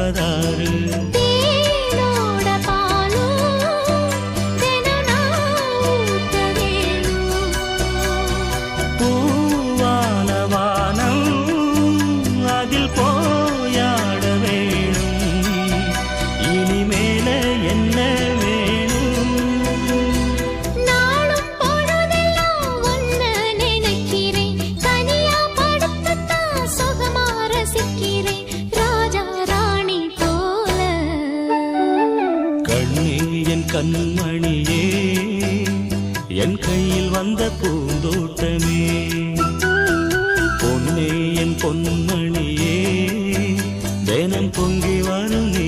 மணப்பதாறு கண்மணியே என் கையில் வந்த பூந்தோட்டமே பொன்னே என் பொன்மணியே தினம் பொங்கி வரும்